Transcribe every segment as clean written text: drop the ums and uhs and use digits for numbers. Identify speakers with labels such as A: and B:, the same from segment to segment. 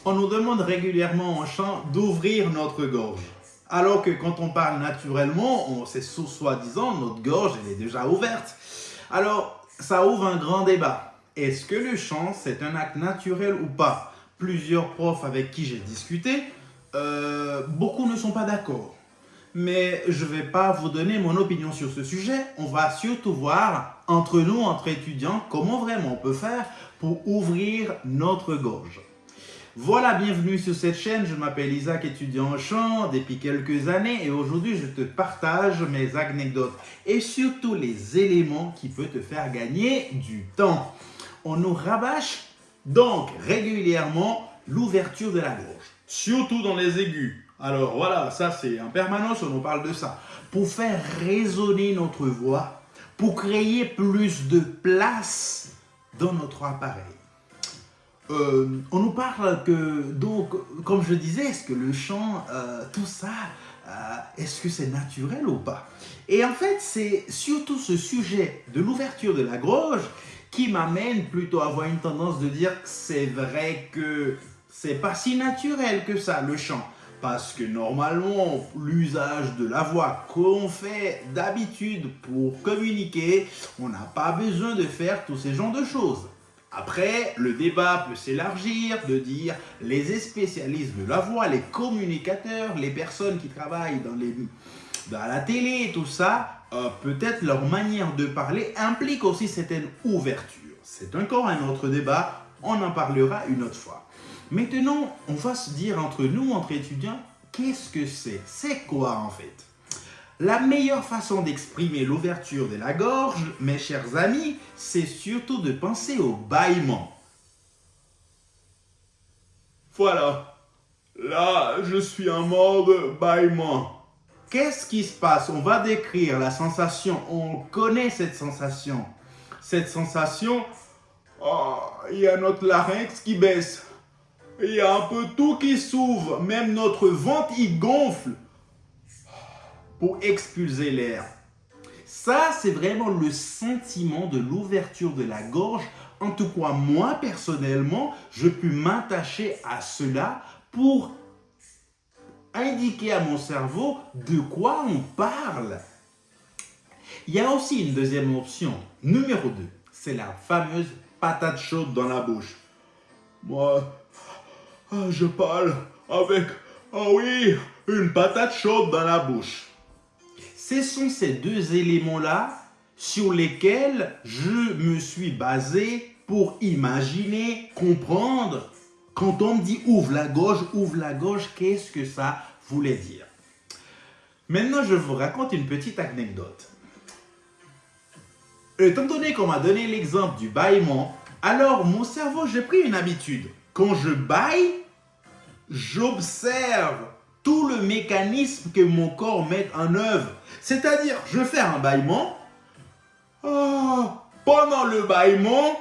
A: On nous demande régulièrement en chant d'ouvrir notre gorge. Alors que quand on parle naturellement, c'est soi-disant notre gorge elle est déjà ouverte. Alors, ça ouvre un grand débat. Est-ce que le chant, c'est un acte naturel ou pas? Plusieurs profs avec qui j'ai discuté, beaucoup ne sont pas d'accord. Mais je ne vais pas vous donner mon opinion sur ce sujet. On va surtout voir entre nous, entre étudiants, comment vraiment on peut faire pour ouvrir notre gorge. Voilà, bienvenue sur cette chaîne. Je m'appelle Isaac, étudiant en chant depuis quelques années et aujourd'hui je te partage mes anecdotes et surtout les éléments qui peuvent te faire gagner du temps. On nous rabâche donc régulièrement l'ouverture de la gorge, surtout dans les aigus. Alors voilà, ça c'est en permanence, on nous parle de ça. Pour faire résonner notre voix, pour créer plus de place dans notre appareil. On nous parle que, donc, comme je disais, est-ce que le chant, tout ça, est-ce que c'est naturel ou pas? Et en fait, c'est surtout ce sujet de l'ouverture de la gorge qui m'amène plutôt à avoir une tendance de dire que c'est vrai que c'est pas si naturel que ça, le chant. Parce que normalement, l'usage de la voix qu'on fait d'habitude pour communiquer, on n'a pas besoin de faire tous ces genres de choses. Après, le débat peut s'élargir, de dire les spécialistes de la voix, les communicateurs, les personnes qui travaillent dans la télé, tout ça, peut-être leur manière de parler implique aussi certaines ouvertures. C'est encore un autre débat, on en parlera une autre fois. Maintenant, on va se dire entre nous, entre étudiants, qu'est-ce que c'est? C'est quoi en fait? La meilleure façon d'exprimer l'ouverture de la gorge, mes chers amis, c'est surtout de penser au bâillement. Voilà, là je suis en mode bâillement. Qu'est-ce qui se passe? On va décrire la sensation, on connaît cette sensation. Cette sensation, il y a notre larynx qui baisse, il y a un peu tout qui s'ouvre, même notre ventre il gonfle pour expulser l'air. Ça, c'est vraiment le sentiment de l'ouverture de la gorge. En tout cas, moi, personnellement, je peux m'attacher à cela pour indiquer à mon cerveau de quoi on parle. Il y a aussi une deuxième option, numéro 2. C'est la fameuse patate chaude dans la bouche. Moi, je parle avec, une patate chaude dans la bouche. Ce sont ces deux éléments-là sur lesquels je me suis basé pour imaginer, comprendre. Quand on me dit ouvre la gorge, qu'est-ce que ça voulait dire? Maintenant, je vous raconte une petite anecdote. Étant donné qu'on m'a donné l'exemple du bâillement, alors mon cerveau, j'ai pris une habitude. Quand je bâille, j'observe tout le mécanisme que mon corps met en œuvre. C'est-à-dire, je vais faire un bâillement. Pendant le bâillement,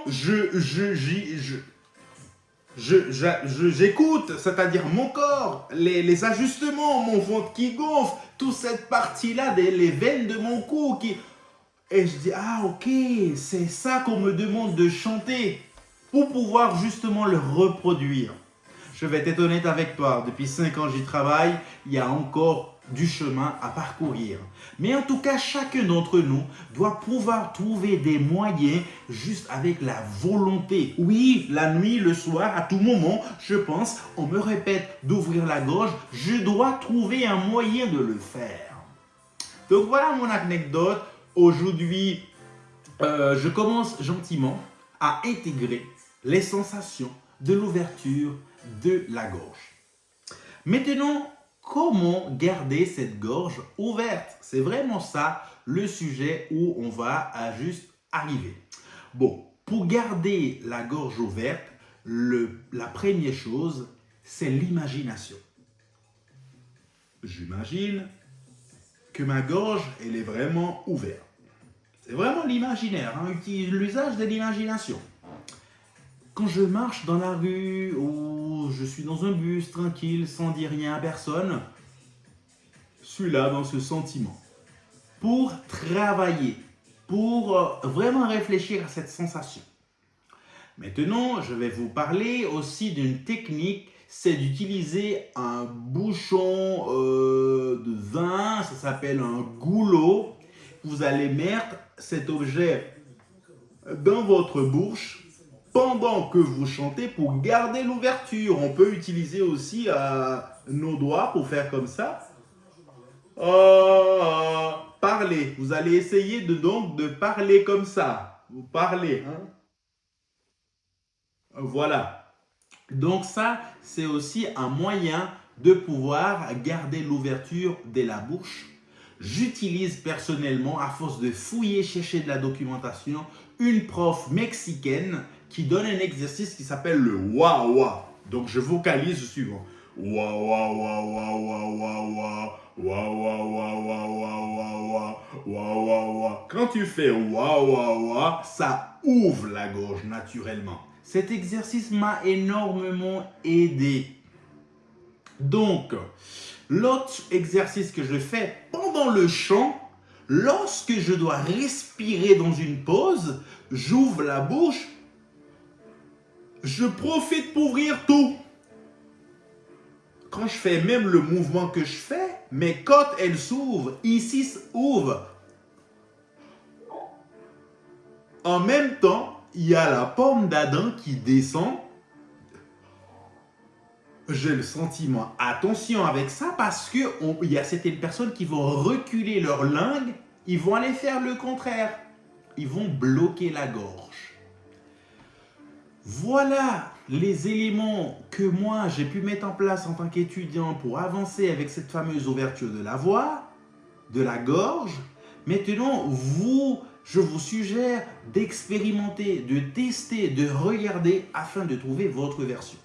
A: j'écoute, c'est-à-dire mon corps, les ajustements, mon ventre qui gonfle, toute cette partie-là, les veines de mon cou qui... Et je dis, ok, c'est ça qu'on me demande de chanter pour pouvoir justement le reproduire. Je vais être honnête avec toi, depuis 5 ans j'y travaille, il y a encore du chemin à parcourir. Mais en tout cas, chacun d'entre nous doit pouvoir trouver des moyens juste avec la volonté. Oui, la nuit, le soir, à tout moment, je pense, on me répète d'ouvrir la gorge, je dois trouver un moyen de le faire. Donc voilà mon anecdote. Aujourd'hui, je commence gentiment à intégrer les sensations de l'ouverture de la gorge. Maintenant, comment garder cette gorge ouverte? C'est vraiment ça le sujet où on va juste arriver. Bon, pour garder la gorge ouverte, la première chose, c'est l'imagination. J'imagine que ma gorge, elle est vraiment ouverte. C'est vraiment l'imaginaire, utilise l'usage de l'imagination. Quand je marche dans la rue ou je suis dans un bus tranquille sans dire rien à personne, je suis là dans ce sentiment. Pour travailler, pour vraiment réfléchir à cette sensation. Maintenant, je vais vous parler aussi d'une technique, c'est d'utiliser un bouchon de vin, ça s'appelle un goulot. Vous allez mettre cet objet dans votre bouche pendant que vous chantez pour garder l'ouverture. On peut utiliser aussi nos doigts pour faire comme ça. Parler. Vous allez essayer donc de parler comme ça. Vous parlez. Hein? Voilà. Donc ça, c'est aussi un moyen de pouvoir garder l'ouverture de la bouche. J'utilise personnellement, à force de fouiller, chercher de la documentation, une prof mexicaine qui donne un exercice qui s'appelle le wah-wah. Donc je vocalise le suivant. Wah wah wah wah wah wah wah wah wah wah wah wah wah wah wah. Quand tu fais wah wah wah, ça ouvre la gorge naturellement. Cet exercice m'a énormément aidé. Donc, l'autre exercice que je fais pendant le chant, lorsque je dois respirer dans une pause, j'ouvre la bouche, je profite pour ouvrir tout. Quand je fais même le mouvement que je fais, mes côtes, elles s'ouvrent, ici s'ouvrent. En même temps, il y a la pomme d'Adam qui descend. J'ai le sentiment, attention avec ça, parce qu'il y a certaines personnes qui vont reculer leur langue, ils vont aller faire le contraire. Ils vont bloquer la gorge. Voilà les éléments que moi j'ai pu mettre en place en tant qu'étudiant pour avancer avec cette fameuse ouverture de la voix, de la gorge. Maintenant, je vous suggère d'expérimenter, de tester, de regarder afin de trouver votre version.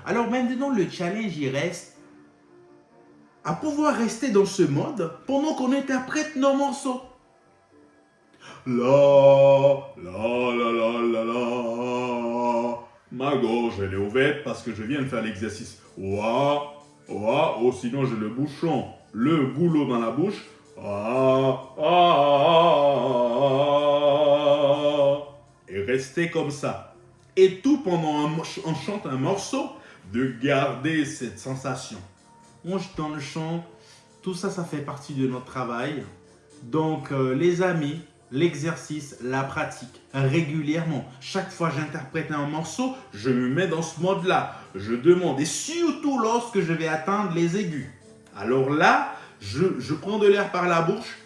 A: Alors maintenant, le challenge, il reste à pouvoir rester dans ce mode pendant qu'on interprète nos morceaux. La, la, la, la, la, la. Ma gorge, elle est ouverte parce que je viens de faire l'exercice. Ouah, ouah, oh, sinon j'ai le bouchon, le goulot dans la bouche. Ah, ah, ah. Et restez comme ça. Et tout pendant on chante un morceau, de garder cette sensation. Dans le chant, tout ça, ça fait partie de notre travail. Donc, les amis, l'exercice, la pratique, régulièrement. Chaque fois que j'interprète un morceau, je me mets dans ce mode-là. Je demande, et surtout lorsque je vais atteindre les aigus. Alors là, je prends de l'air par la bouche,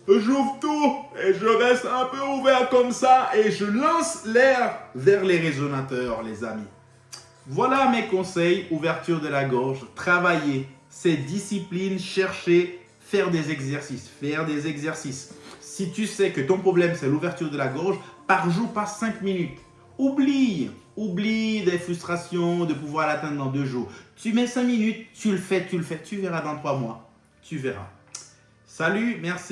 A: j'ouvre tout et je reste un peu ouvert comme ça et je lance l'air vers les résonateurs, les amis. Voilà mes conseils, ouverture de la gorge, travailler ces disciplines, chercher, faire des exercices. Si tu sais que ton problème c'est l'ouverture de la gorge, par jour, passe 5 minutes. Oublie des frustrations de pouvoir l'atteindre dans 2 jours. Tu mets 5 minutes, tu le fais, tu verras dans 3 mois. Tu verras. Salut, merci.